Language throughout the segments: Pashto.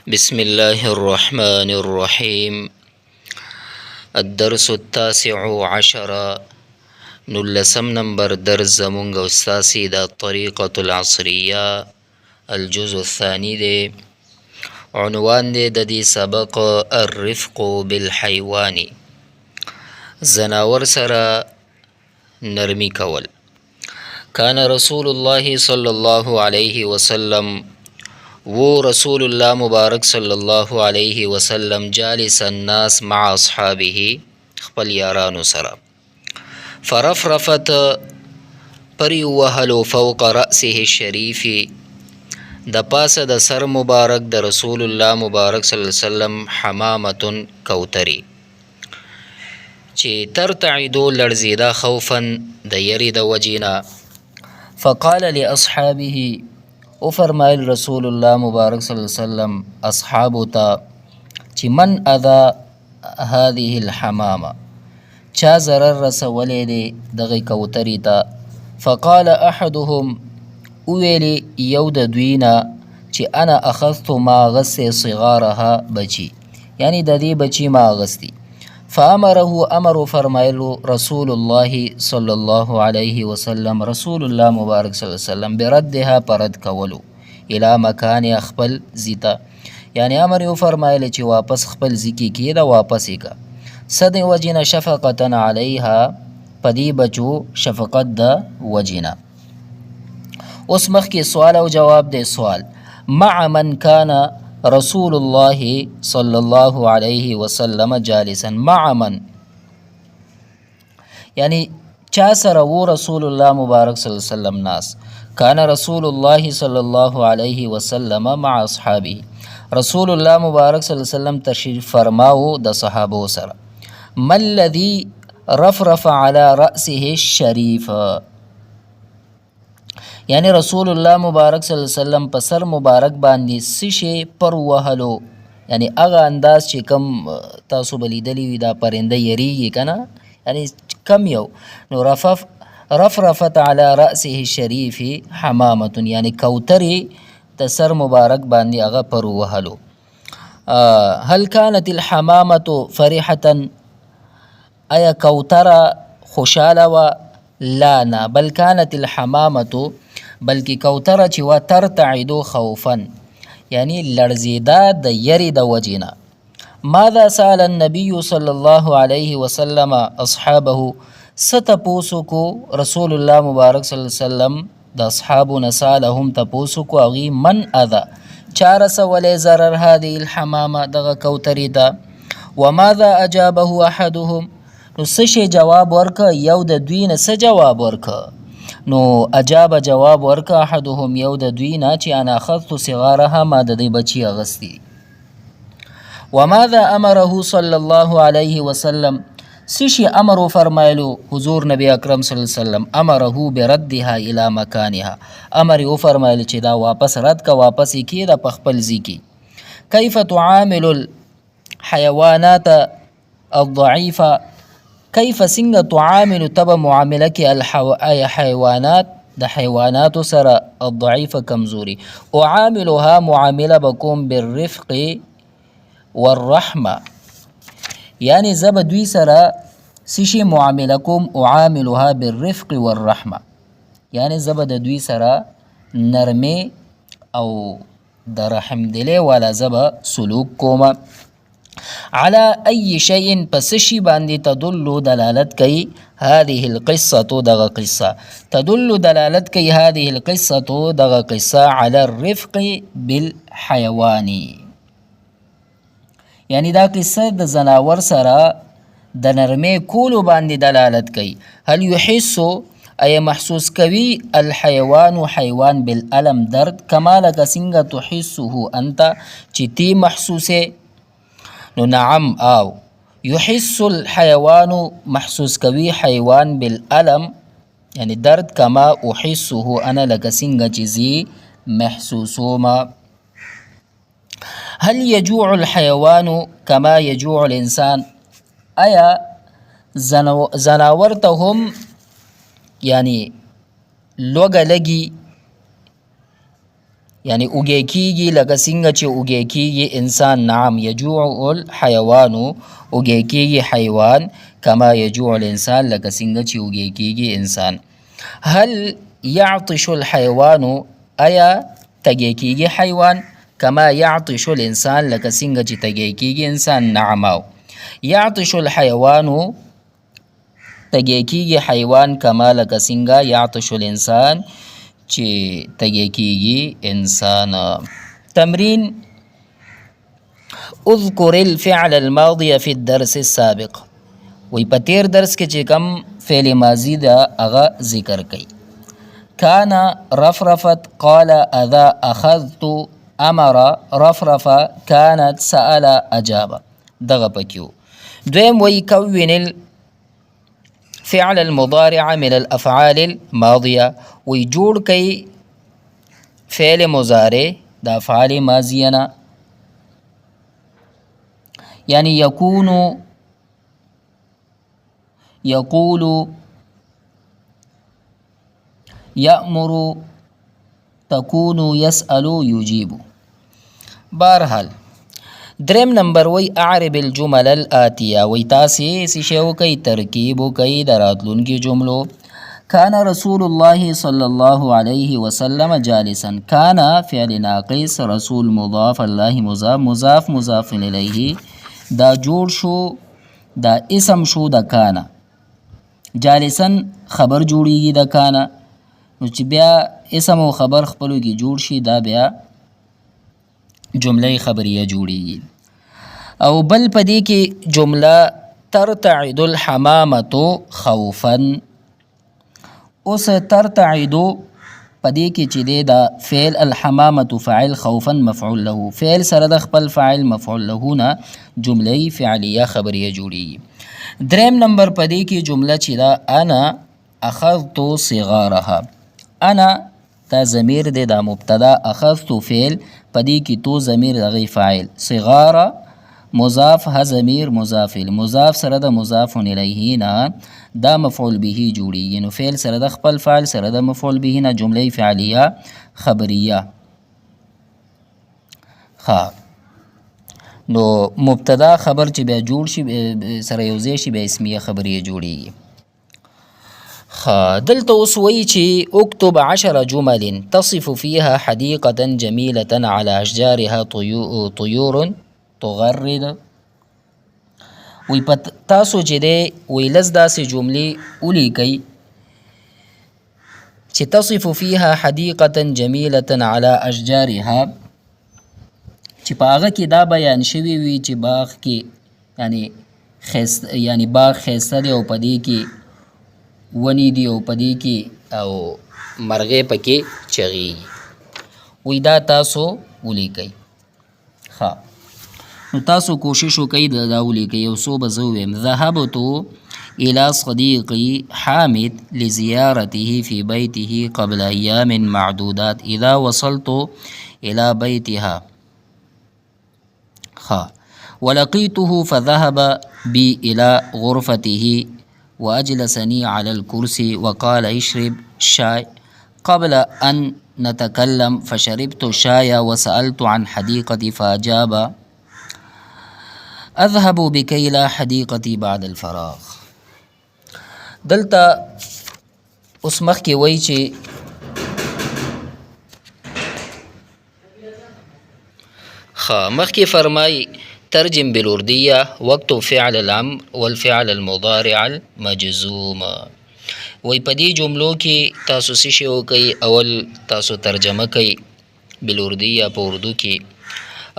بسم الله الرحمن الرحيم. الدرس التاسع عشر. نلسم نمبر درس زمونگ استاسی دا طریقة العصریة الجزء الثاني دے. عنوان دے دی سبق الرفق بالحيوان، زناور سرا نرمی کول. كان رسول الله صلى الله عليه وسلم، وہ رسول اللہ مبارک صلی اللہ علیہ وسلم، جالس الناس مع اصحابه، خپل یارانو سره، فرفرفت پری وهلو فوق رأسه الشریف، د پاسه د سر مبارک د رسول الله مبارک صلی الله علیہ وسلم، حمامتن کوتری، چې ترتعدو لړزیدا خوفا د یری د وجینا. فقال لاصحابه، او فرمایل رسول الله مبارک صلی الله علیه وسلم اصحابو ته چې من اذا هذه الحمامه، چا ضرر رسولی دی دغه کوتری ته. فقال احدهم، اویلی یو د دوینا چې انا اخذت ما غسی صغارها، بچی یعنی د دې بچی ما غستی. فامره، امر فرمایلو رسول الله صلی الله علیه وسلم، رسول الله مبارک صلی الله علیه وسلم، بردها پرد کولو، الى مکان خپل زیتا، یعنی امر یو فرمایلی چې واپس خپل زیکی کی دا واپس کا. صد وجنا شفقتا علیها، پدی بچو شفقت دا وجنا. اوس مخکې سوال او جواب دی. سوال: مع من کان رسول الله صلی الله علیه وسلم جالسا، مع من یعنی چا سره و رسول الله مبارک صلی الله علیه وسلم ناس. کان رسول الله صلی الله علیه وسلم مع اصحابه، رسول الله مبارک صلی الله علیه وسلم تشریف فرماو د صحابو سره. ما الذي رفرف على رأسه الشریف، یعنی رسول الله مبارک صلی الله علیه وسلم په سر مبارک باندې سشي پر وهلو، یعنی هغه انداز چې کم تاسو بلیدلی وي دا پرنده یریږي کنه، یعنی کم یو. نو رفرفت علی رأسه الشریف حمامت، یعنی کوتری د سر مبارک باندې هغه پر وهلو. هل كانت الحمامة فرحة، ایا کوتره خوشاله و؟ لا نه، بل كانت الحمامة، بلکې کوتره چې و ترتعدو خوفا، یعنی لړزیدا د یری د وجینا. ماذا سأل النبي صلی الله علیه وسلم اصحابه، ستپوسو کو رسول الله مبارک صلی الله علیه وسلم د اصحابو نسالهم تپوسو کو اغي من اذا، چار سولی ضرر هذه الحمامه، دغه کوتری ته. وماذا اجابه احدهم، نو سشی جواب ورک، یو د دوی نه څه جواب ورک؟ نو اجاب جواب ورک احدهم، یو د دوی نه چې انا اخذت صغارها، ما د دې بچی اغستی. وماذا امره صلی الله علیه وسلم، سشی امر فرمایلو حضور نبی اکرم صلی الله علیه وسلم، امره بردها الى مکانها، امر او فرمایل چې دا واپس رد کا، واپس کی دا پخپل زی کی. کیف تعامل الحیوانات الضعیفه، کیف سنگ تعامل تب معامله کی حیوانات د حیوانات سره الضعیف کمزوری. اعاملها معامله بکوم بالرفق والرحمه، یعنی زب دوی سره سشی معامله کوم، اعاملها بالرفق والرحمه، یعنی زب د دوی سره نرمی او د رحم دلی والا زب سلوک کوم. على ای شیء، پس شی باندې تدل دلالت کوي هذه القصه، دغه قصه، تدل دلالت کوي هذه القصه، دغه قصه، على الرفق بالحيوان، یعنی دا قصه د زناور سره د نرمه کولو باندې دلالت کوي. هل يحس، ای محسوس کوي، الحيوان حیوان، بالالم درد، کما لک څنګه تحسه انت چې تی محسوسه. نو نعم، او يحس الحيوان، محسوس کوي حیوان، بالالم یعنی درد، کما احسه انا لک څنګه چې زی محسوسوما. هل يجوع الحيوان كما يجوع الانسان، ایا زناور ته هم یعنی لوګه لګي یعنی اوږې کیږي لکه څنګه چې اوږې کیږي انسان. نعم یجوع الحیوان اوږې کیږي حیوان کما یجوع الانسان لکه څنګه چې اوږې کیږي انسان. هل یعطش الحیوان آیا تږی کیږي حیوان کما یعطش الانسان لکه څنګه چې تږی کیږي انسان. نعم یعطش الحیوان تږی کیږي حیوان کما لکه څنګه یعطش الانسان چې تږی کیږي انسان. تمرین اذکر الفعل الماضی فی الدرس السابق. وی په تیر درس کې چې کم فعل ماضی ده هغه ذکر کړئ. کان رفرفت قال اذا اخذت امر رفرف كانت سأل اجاب دغه پکیو. دویم وی کون الفعل المضارع من الافعال الماضیه وی جوړ کئ فعل مضارع د افعال ماضیه نه یعنی یکون یقول یأمر تکون یسأل یجیب. بهرحال دریم نمبر وی اعرب الجمل الآتیه وی تاسې څه شی وکئ ترکیب وکئ د راتلونکي جملو. کان رسول الله صلی الله علیه وسلم جالسا. کان فعل ناقص رسول مضاف الله مضاف مضاف مضاف الیه دا جوړ شو دا اسم شو د کانا. جالسن خبر جوړیږي د کانا نو چې بیا اسم او خبر خپلو کې جوړ شي دا بیا جمله خبریه جوړیږي. او بل پدې کې جمله ترتعد الحمامة خوفا. اوس ترتعد پدې کې چې دی دا فعل الحمامة فاعل خوفا مفعول له فعل سره د خپل فاعل مفعول له نه جمله فعلیه خبریه جوړیږي. دریم نمبر پدې کې جمله چې دا انا اخذت صغارها. انا دا ضمیر دی دا مبتدا اخذت فعل پدې کې تو ضمیر دغه فاعل صغار مضاف ها ضمیر مضاف مضاف سره د مضاف الیه نه دا مفعول به جوړیږي. نو فعل سره د خپل فاعل سره د مفعول به نه جمله فعلیه خبریه. ها نو مبتدا خبر چې بیا جوړ شي سره یوځای شي بیا اسمیه خبریه جوړیږي. دلته اوس وایي چې اکتب 10 جمل تصف فيها حديقة جميلة على أشجارها طيور تغرد. وی په تاسو چې دی وی لس داسې جملې ولیکئ چې تصف فيها حديقة جميلة على أشجارها چې په هغه کې دا بیان شوي وي چې باغ کې یعنی باغ ښایسته دی او په دې کې ونې دي او په دې کې او مرغۍ پکې چغېږي. وی دا تاسو ولیکئ. ښه نو تاسو کوشش وکئ دا ولیکئ. یو څو به زه ووایم. ذهبت إلى صديقي حامد لزيارته في بيته قبل أيام معدودات إذا وصلت إلى بيتها ولقيته فذهب بي إلى غرفته وأجلسني على الكرسي وقال اشرب الشاي قبل أن نتكلم فشربت الشاي وسألت عن حديقتي فأجاب أذهب بك إلى حديقتي بعد الفراغ. دلته اوس مخکې وایي چې مخکې فرمایي ترجم بالأردية واكتب فعل الأمر والفعل المضارع المجزوم. وی په دې جملو کې تاسو څه شی وکئ اول تاسو ترجمه کوئ بالأردية په اردو کې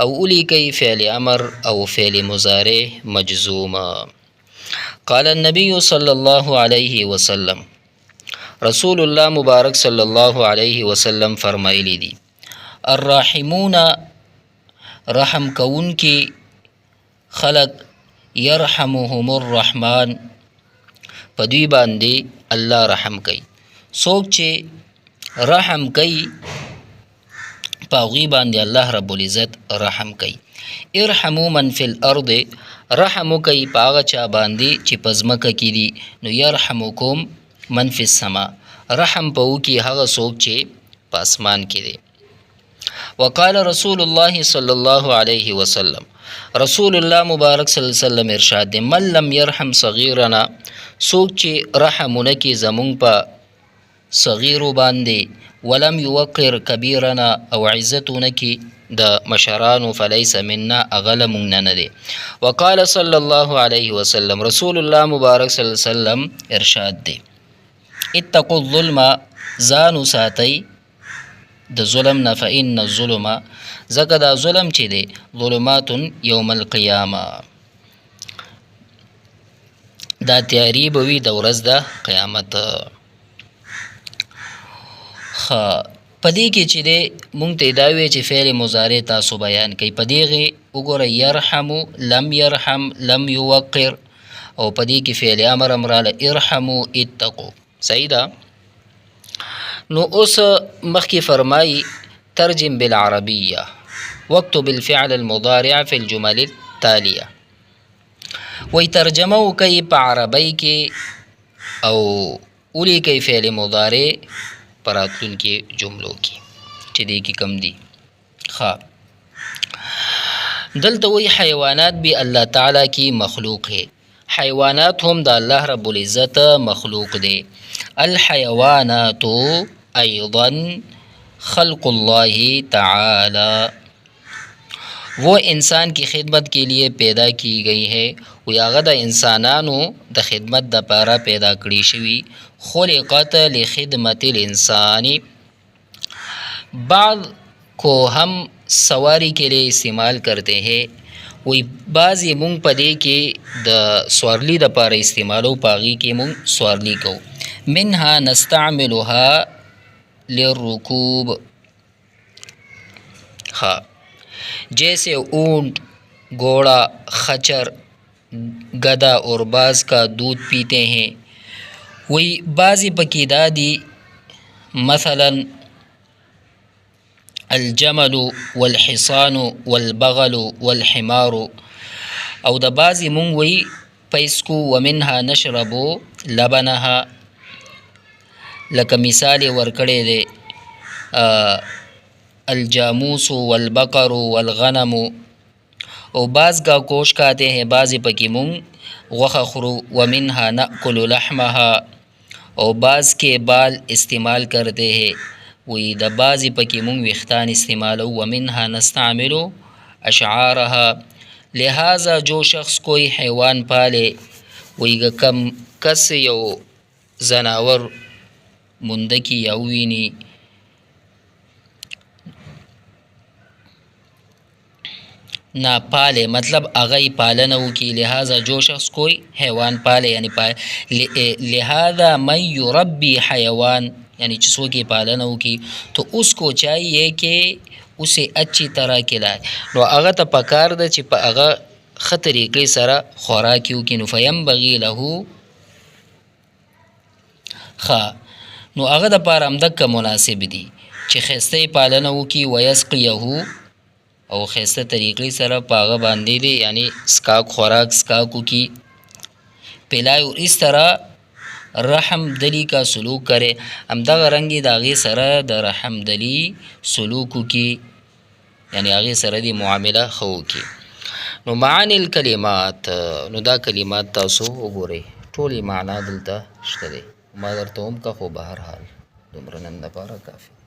او ولیکئ فعل امر او فعل مضارع مجزوم. قال النبي صلى الله عليه وسلم رسول الله مبارک صلی الله علیه وسلم فرمایلی دي الراحمون رحم کون کی خلق یرحمهم الرحمن په دوی باندې الله رحم کوي. څوک چې رحم کوي په هغوی باندې الله رب العزت رحم کوي. ارحموا من فی الارض رحم وکئ په هغه چا باندې چې په ځمکه کې دي. نو یرحمکم من فی السما رحم په وکړي هغه څوک چې په اسمان کې دی. وقال رسول الله صلی الله علیه وسلم رسول الله مبارک صلی الله علیه وسلم ارشاد دی من لم يرحم صغیرنا څوک چې رحم ونه کړي زمونږ په صغیرو باندې ولم یوقر کبیرنا او عزت ونه کړي د مشرانو فلیس منا اغله مونږ نه دی. وقال صلی الله علیه وسلم رسول الله مبارک صلی الله علیه وسلم ارشاد دی اتقوا الظلم ځان وساتئ د ظلم نه فإن الظلم ځکه دا ظلم چې دی ظلمات یوم القیامه دا تیاری به وي د ورځ د قیامت. په دې کې چې دی مونږ ته دا وی چې فعل مضارع تاسو بیان کوي په دې وګوره یرحمو لم یرحم لم یوقر او په دې کې فعل امر امراله ارحمو اتقو صحیح ده. نو اوس مخکې فرمایي ترجم بالعربیه واکتب الفعل المضارع في الجمل التاليه وی ترجمه وکړئ په عربی کې او ولیکئ فعل مضارع په راتلونکي جملو کې چې دې کې کم دي. دلته وی حیوانات بھی اللہ تعالیٰ کی مخلوق ہے حیوانات هم د الله رب العزت مخلوق دے. الحیوانات ایضا خلق اللہ تعالی وہ انسان کی خدمت کے لیے پیدا کی گئی ہے وی هغه د انسانانو د خدمت د پاره پیدا کړی شوی خلقت لخدمت الانسان بعض کو ہم سواری کے لیے استعمال کرتے ہیں وی بعضی مونږ په دې کې د سوارلی د پاره استعمالو پاغي کې مونږ سوارلی کو منها نستعملها للرکوب جیسے اونٹ گھوڑا خچر گدا اور باز کا دودھ پیتے ہیں وی بعضی پکې دا دي مثلا الجمل والحصان والبغل والحمار او د بعضی مونږ وی پیسکو ومنها نشرب لبنها لکه مثال ورکړی دی الجاموس والبقر والغنم او بعض کا کوش کھاتے ہیں بعضی پکې مونږ غوښه خورو ومنها نأکل لحمها او بعض کے بال استعمال کرتے ہیں وی د بعضی پکې مونږ ویښتان استعمالو ومنها نستعمل اشعارها لہذا جو شخص کوئی حیوان پالے وی کم کس یو زناور مندکی یا ویني نا پالے مطلب اغی پالنه وکي لہذا جو شخص کوئی حیوان پالے یعنی لہذا من یربی حیوان یعنی چې څوک یې پالنه وکي تو اس کو چاہیے کہ اسے اچھی طرح کھلائے نو هغه ته پکار ده چې په هغه ښه طریقې سره خوراک یې وکړي نو فینبغي له نو هغه دپاره همدکه مناسب دي چې ښایسته یې پالنه وکړي ویسقیه او ښایسته طریقې سره په هغه باندې دی یعنی سکاک خوراک سکاک وکړي پلای اور اس طرح رحم دلی کا سلوک کرے همدغه رنګ د هغې سره د رحم دلی سلوک وکړي یعنی هغې سره د معامله ښه وکړي. نو معانی الکلمات نو دا کلمات تاسو وګورئ ټولې معنا دلته شته دی ما درته هم که خو به هر حال دومره نن دپاره کافي